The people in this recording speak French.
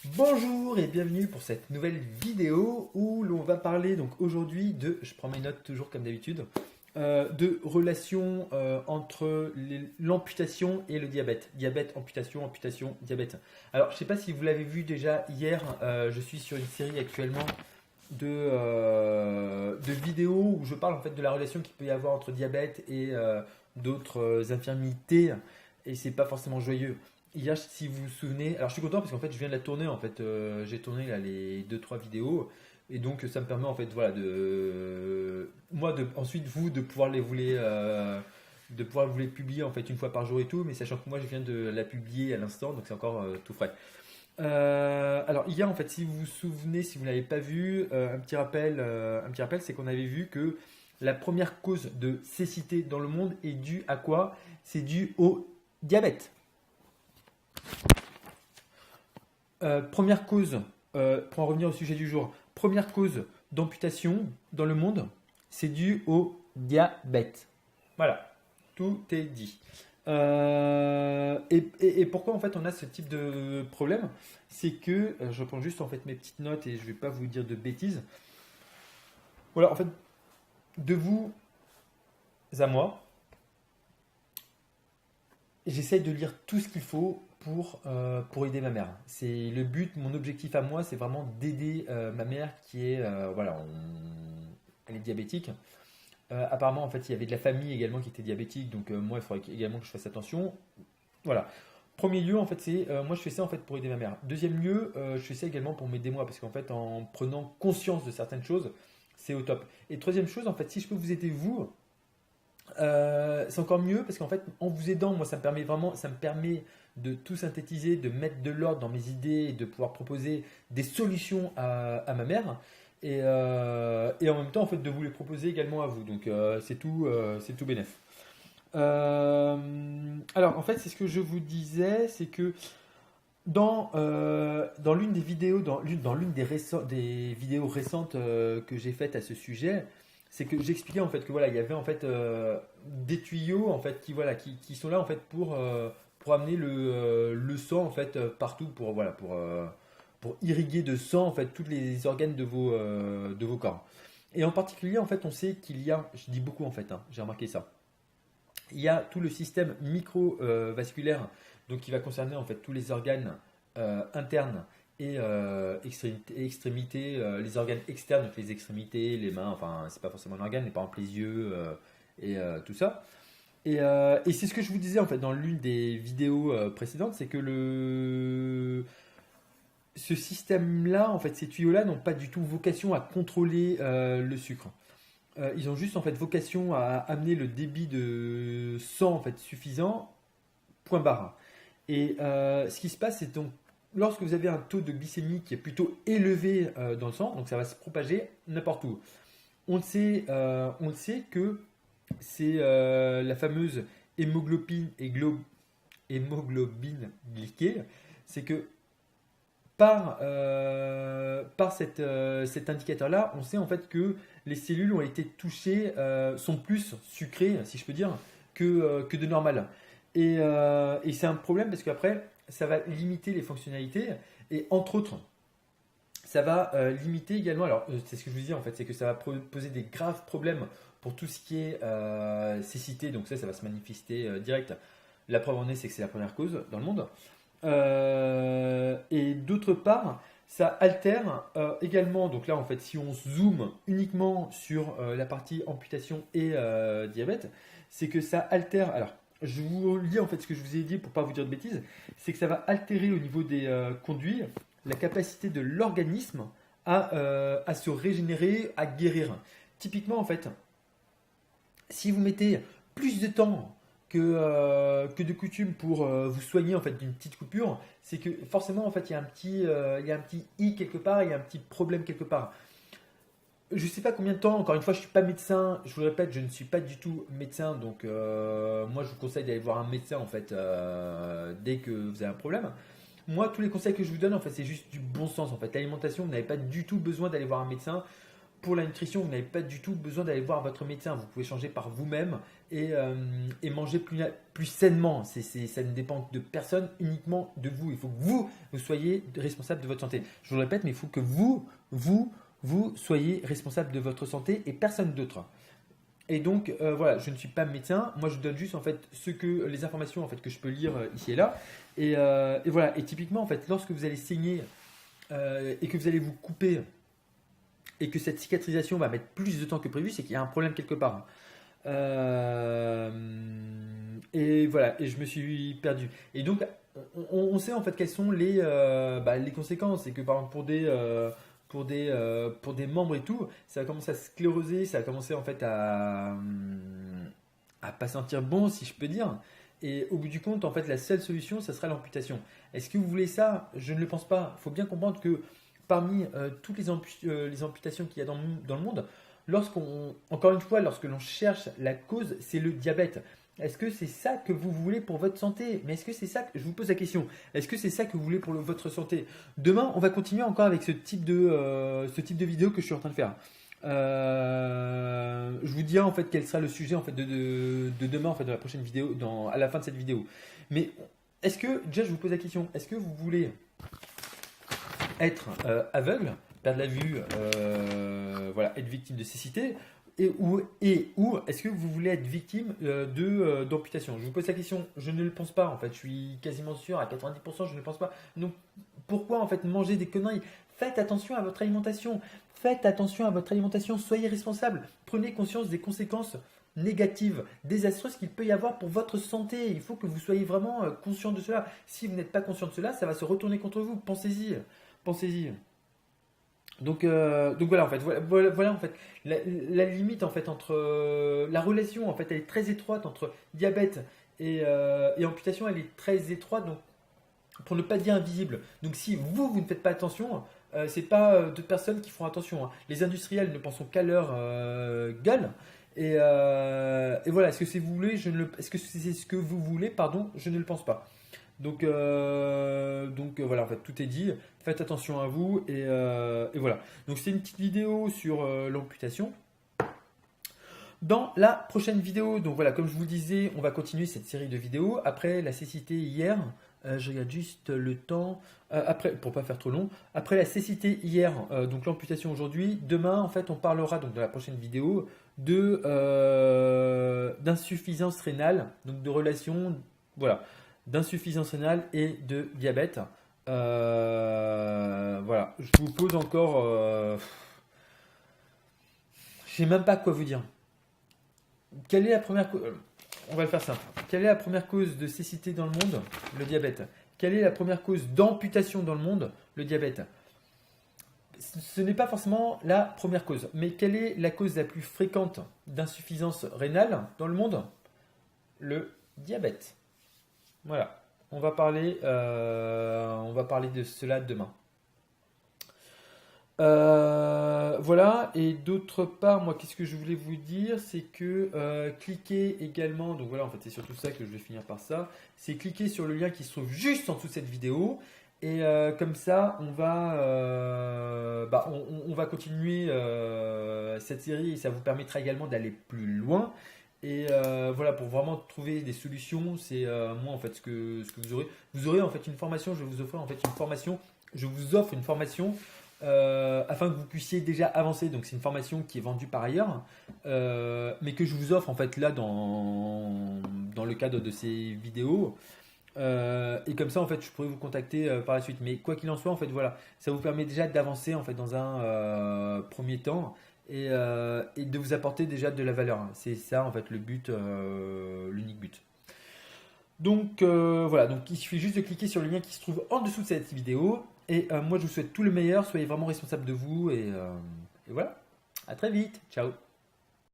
Bonjour et bienvenue pour cette nouvelle vidéo où l'on va parler donc aujourd'hui je prends mes notes toujours comme d'habitude, de relations entre l'amputation et le diabète. Diabète, amputation, amputation, diabète. Alors je ne sais pas si vous l'avez vu déjà hier, je suis sur une série actuellement de vidéos où je parle en fait de la relation qu'il peut y avoir entre diabète et d'autres infirmités et c'est pas forcément joyeux. Hier, si vous vous souvenez, alors je suis content parce qu'en fait je viens de la tourner en fait, j'ai tourné là, les deux trois vidéos et donc ça me permet en fait voilà de moi de ensuite vous de pouvoir de pouvoir vous les publier en fait une fois par jour et tout, mais sachant que moi je viens de la publier à l'instant donc c'est encore tout frais. Alors hier en fait si vous vous souvenez, si vous ne l'avez pas vu, un petit rappel c'est qu'on avait vu que la première cause de cécité dans le monde est due à quoi? C'est dû au diabète. Première cause, pour en revenir au sujet du jour, première cause d'amputation dans le monde, c'est dû au diabète. Voilà, tout est dit. Et pourquoi en fait on a ce type de problème? C'est que, je reprends juste en fait mes petites notes et je ne vais pas vous dire de bêtises. Voilà, en fait, de vous à moi, j'essaye de lire tout ce qu'il faut pour aider ma mère. C'est le but, mon objectif à moi, c'est vraiment d'aider ma mère qui est, elle est diabétique. Apparemment, en fait, il y avait de la famille également qui était diabétique, donc moi, il faudrait également que je fasse attention. Voilà. Premier lieu, en fait, c'est moi, je fais ça en fait pour aider ma mère. Deuxième lieu, je fais ça également pour m'aider moi, parce qu'en fait, en prenant conscience de certaines choses, c'est au top. Et troisième chose, en fait, si je peux vous aider vous, c'est encore mieux parce qu'en fait, en vous aidant, moi, ça me permet vraiment, ça me permet de tout synthétiser, de mettre de l'ordre dans mes idées et de pouvoir proposer des solutions à ma mère. Et en même temps, en fait, de vous les proposer également à vous. Donc, c'est tout bénef. Euh, alors, en fait, c'est ce que je vous disais, c'est que dans l'une des vidéos, dans l'une des vidéos récentes que j'ai faites à ce sujet, c'est que j'expliquais en fait que voilà, il y avait en fait des tuyaux en fait qui sont là en fait pour amener le sang en fait partout pour voilà pour irriguer de sang en fait tous les organes de vos corps. Et en particulier en fait, on sait qu'il y a, je dis beaucoup en fait, hein, j'ai remarqué ça, il y a tout le système microvasculaire, donc qui va concerner en fait tous les organes internes et extrémités, les organes externes, donc les extrémités, les mains, enfin c'est pas forcément un organe, mais par exemple les yeux tout ça. Et c'est ce que je vous disais en fait dans l'une des vidéos précédentes, c'est que ce système-là, en fait, ces tuyaux-là n'ont pas du tout vocation à contrôler le sucre. Ils ont juste en fait vocation à amener le débit de sang en fait suffisant, point barre. Et ce qui se passe, c'est donc lorsque vous avez un taux de glycémie qui est plutôt élevé dans le sang, donc ça va se propager n'importe où. On le sait que c'est la fameuse hémoglobine glyquée, c'est que cet indicateur-là, on sait en fait que les cellules ont été touchées, sont plus sucrées, si je peux dire, que de normal. Et c'est un problème parce qu'après, ça va limiter les fonctionnalités et entre autres, ça va limiter également, alors c'est ce que je vous disais en fait, c'est que ça va poser des graves problèmes pour tout ce qui est cécité, donc ça va se manifester direct. La preuve en est, c'est que c'est la première cause dans le monde. Et d'autre part, ça altère également, donc là en fait si on zoome uniquement sur la partie amputation et diabète, c'est que ça altère, alors je vous lis en fait ce que je vous ai dit pour pas vous dire de bêtises, c'est que ça va altérer au niveau des conduits la capacité de l'organisme à se régénérer, à guérir. Typiquement en fait, si vous mettez plus de temps que de coutume pour vous soigner en fait d'une petite coupure, c'est que forcément en fait il y a un petit i quelque part, il y a un petit problème quelque part. Je ne sais pas combien de temps, encore une fois je ne suis pas médecin, je vous le répète, je ne suis pas du tout médecin, donc moi je vous conseille d'aller voir un médecin en fait dès que vous avez un problème. Moi tous les conseils que je vous donne en fait c'est juste du bon sens en fait. L'alimentation, vous n'avez pas du tout besoin d'aller voir un médecin. pour la nutrition, vous n'avez pas du tout besoin d'aller voir votre médecin. Vous pouvez changer par vous-même et manger plus sainement. Ça ne dépend de personne, uniquement de vous. Il faut que vous soyez responsable de votre santé. Je vous le répète, mais il faut que vous soyez responsable de votre santé et personne d'autre. Et donc, voilà, je ne suis pas médecin. Moi, je donne juste en fait les informations en fait, que je peux lire ici et là. Et voilà. Et typiquement, en fait, lorsque vous allez saigner et que vous allez vous couper et que cette cicatrisation va mettre plus de temps que prévu, c'est qu'il y a un problème quelque part. Et voilà, et je me suis perdu. Et donc, on sait en fait quelles sont les conséquences. C'est que par exemple pour des membres et tout, ça a commencé à scléroser, ça a commencé en fait à pas sentir bon, si je peux dire. Et au bout du compte, en fait, la seule solution, ça sera l'amputation. Est-ce que vous voulez ça? Je ne le pense pas. Il faut bien comprendre que parmi toutes les amputations qu'il y a dans le monde, encore une fois, lorsque l'on cherche la cause, c'est le diabète. Est-ce que c'est ça que vous voulez pour votre santé? Mais est-ce que c'est ça je vous pose la question. Est-ce que c'est ça que vous voulez pour votre santé? Demain, on va continuer encore avec ce type de vidéo que je suis en train de faire. Je vous dirai en fait quel sera le sujet en fait de demain en fait de la prochaine vidéo à la fin de cette vidéo. Mais est-ce que déjà je vous pose la question, est-ce que vous voulez être aveugle, perdre la vue, voilà, être victime de cécité ou est-ce que vous voulez être victime d'amputation? Je vous pose la question, je ne le pense pas en fait, je suis quasiment sûr à 90%, je ne le pense pas. Donc pourquoi en fait manger des conneries? Faites attention à votre alimentation. Faites attention à votre alimentation. Soyez responsable. Prenez conscience des conséquences négatives, désastreuses qu'il peut y avoir pour votre santé. Il faut que vous soyez vraiment conscient de cela. Si vous n'êtes pas conscient de cela, ça va se retourner contre vous. Pensez-y. Pensez-y. Donc voilà en fait, voilà en fait la limite en fait entre la relation en fait elle est très étroite entre diabète et amputation, elle est très étroite, donc pour ne pas dire invisible. Donc si vous ne faites pas attention, c'est pas d'autres personnes qui feront attention. Hein. Les industriels ne pensent qu'à leur gueule. Et voilà, est-ce que c'est est-ce que c'est ce que vous voulez? Pardon, je ne le pense pas. Donc voilà, en fait, tout est dit. Faites attention à vous et voilà. Donc c'est une petite vidéo sur l'amputation. Dans la prochaine vidéo, donc voilà, comme je vous disais, on va continuer cette série de vidéos. Après la cécité hier, je regarde juste le temps, après, pour pas faire trop long. Après la cécité hier, donc l'amputation aujourd'hui, demain en fait on parlera donc dans la prochaine vidéo d'insuffisance rénale, donc de relation, voilà, d'insuffisance rénale et de diabète. Voilà, je vous pose encore, je sais même pas quoi vous dire. Quelle est la première cause? On va le faire simple. Quelle est la première cause de cécité dans le monde? Le diabète. Quelle est la première cause d'amputation dans le monde? Le diabète. Ce n'est pas forcément la première cause, mais quelle est la cause la plus fréquente d'insuffisance rénale dans le monde? Le diabète. Voilà. On va parler de cela demain. Voilà, et d'autre part, moi, qu'est-ce que je voulais vous dire, c'est que cliquez également, donc voilà, en fait, c'est surtout ça que je vais finir par ça, c'est cliquer sur le lien qui se trouve juste en dessous de cette vidéo, et comme ça, on va continuer cette série, et ça vous permettra également d'aller plus loin. Et voilà, pour vraiment trouver des solutions, c'est moi en fait ce que vous aurez. Vous aurez en fait une formation, je vais vous offrir en fait une formation, je vous offre une formation afin que vous puissiez déjà avancer. Donc c'est une formation qui est vendue par ailleurs, mais que je vous offre en fait là dans le cadre de ces vidéos. Et comme ça en fait je pourrais vous contacter par la suite. Mais quoi qu'il en soit en fait voilà, ça vous permet déjà d'avancer en fait dans un premier temps et de vous apporter déjà de la valeur. C'est ça en fait le but, l'unique but. Donc voilà, donc il suffit juste de cliquer sur le lien qui se trouve en dessous de cette vidéo. Et moi je vous souhaite tout le meilleur, soyez vraiment responsable de vous et voilà. À très vite, ciao.